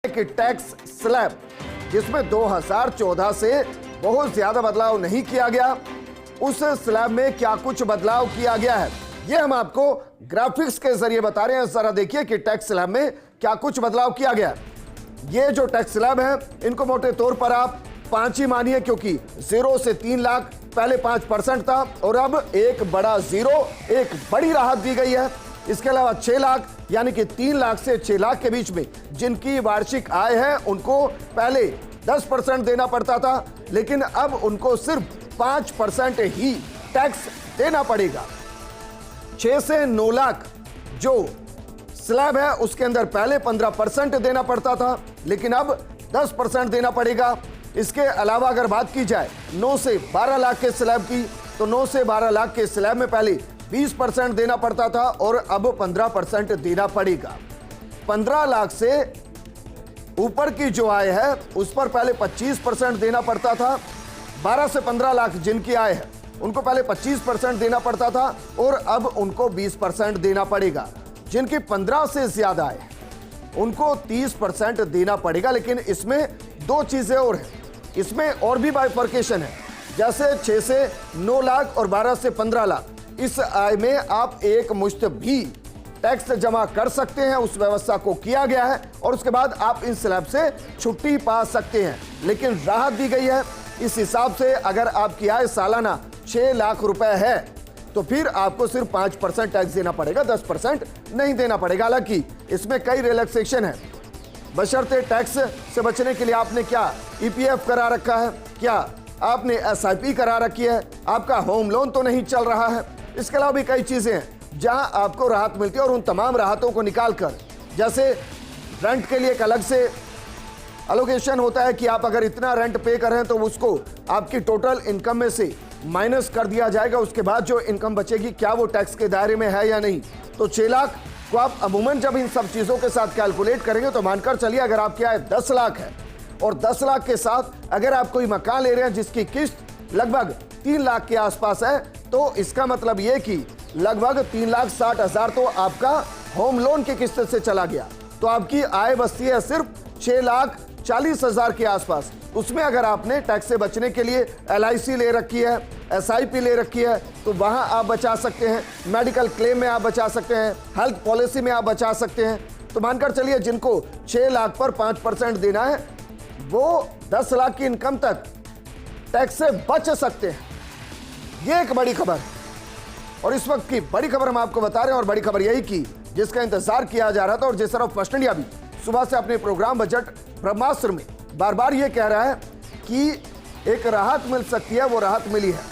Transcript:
कि tax slab जिसमें 2014 से बहुत ज्यादा बदलाव नहीं किया गया, उस स्लैब में क्या कुछ बदलाव किया गया है ये हम आपको ग्राफिक्स के जरिए बता रहे हैं। जरा देखिए कि टैक्स स्लैब में क्या कुछ बदलाव किया गया। ये जो टैक्स स्लैब है इनको मोटे तौर पर आप 5 ही मानिए, क्योंकि 0 से 3 लाख पहले 5% था और अब एक बड़ा 0, एक बड़ी राहत दी गई है। इसके अलावा 6 लाख यानी कि 3 लाख से 6 लाख के बीच में जिनकी वार्षिक आय है उनको पहले 10% देना पड़ता था, लेकिन अब उनको सिर्फ 5% ही टैक्स देना पड़ेगा। 6 से 9 लाख जो स्लैब है उसके अंदर पहले 15% देना पड़ता था, लेकिन अब 10% देना पड़ेगा। इसके अलावा अगर बात की जाए 9 से 12 लाख के स्लैब की, तो 9 से 12 लाख के स्लैब में पहले 20% देना पड़ता था और अब 15% देना पड़ेगा। 15 लाख से ऊपर की जो आय है उस पर पहले 25% देना पड़ता था। 12 से 15 लाख जिनकी आय है उनको पहले 25% देना पड़ता था और अब उनको 20% देना पड़ेगा। जिनकी 15 से ज्यादा आय है उनको 30% देना पड़ेगा। लेकिन इसमें 2 चीजें और हैं, इसमें और भी बाइफर्केशन है। जैसे 6 से 9 लाख और 12 से 15 लाख, इस आय में आप एक मुश्त भी टैक्स जमा कर सकते हैं, उस व्यवस्था को किया गया है और उसके बाद आप इन स्लैब से छुट्टी पा सकते हैं। लेकिन राहत दी गई है। इस हिसाब से अगर आपकी आय सालाना 6 लाख रुपए है तो फिर आपको सिर्फ 5% टैक्स देना पड़ेगा, 10% नहीं देना पड़ेगा। हालांकि इसमें कई रिलैक्सेशन है, बशर्ते टैक्स से बचने के लिए आपने क्या ईपीएफ करा रखा है, क्या आपने एसआईपी करा रखी है, आपका होम लोन तो नहीं चल रहा है। इसके अलावा भी कई चीजें हैं जहां आपको राहत मिलती है और उन तमाम राहतों को निकालकर, जैसे रेंट के लिए एक अलग से अलोकेशन होता है कि आप अगर इतना रेंट पे कर रहे हैं तो उसको आपकी टोटल इनकम में से माइनस कर दिया जाएगा। उसके बाद जो इनकम बचेगी क्या वो टैक्स के दायरे में है या नहीं। तो 6 लाख को आप अमूमन जब इन सब चीजों के साथ कैलकुलेट करेंगे तो मानकर चलिए अगर आपकी आय 10 लाख है और 10 लाख के साथ अगर आप कोई मकान ले रहे हैं जिसकी किस्त लगभग 3 लाख के आसपास है, तो इसका मतलब ये कि लगभग 3,60,000 तो आपका होम लोन की किस्त से चला गया। तो आपकी आय बचती है सिर्फ 6,40,000 के आसपास। उसमें अगर आपने टैक्स से बचने के लिए LIC ले रखी है, SIP ले रखी है, तो वहां आप बचा सकते हैं। मेडिकल क्लेम में आप बचा सकते हैं, हेल्थ पॉलिसी में आप बचा सकते हैं। तो मानकर चलिए जिनको 6 लाख पर 5% देना है वो 10 लाख की इनकम तक टैक्स से बच सकते हैं। ये एक बड़ी खबर है और इस वक्त की बड़ी खबर हम आपको बता रहे हैं। और बड़ी खबर यही की जिसका इंतजार किया जा रहा था और जिस तरह फर्स्ट इंडिया भी सुबह से अपने प्रोग्राम बजट ब्रह्मास्त्र में बार बार ये कह रहा है कि एक राहत मिल सकती है, वो राहत मिली है।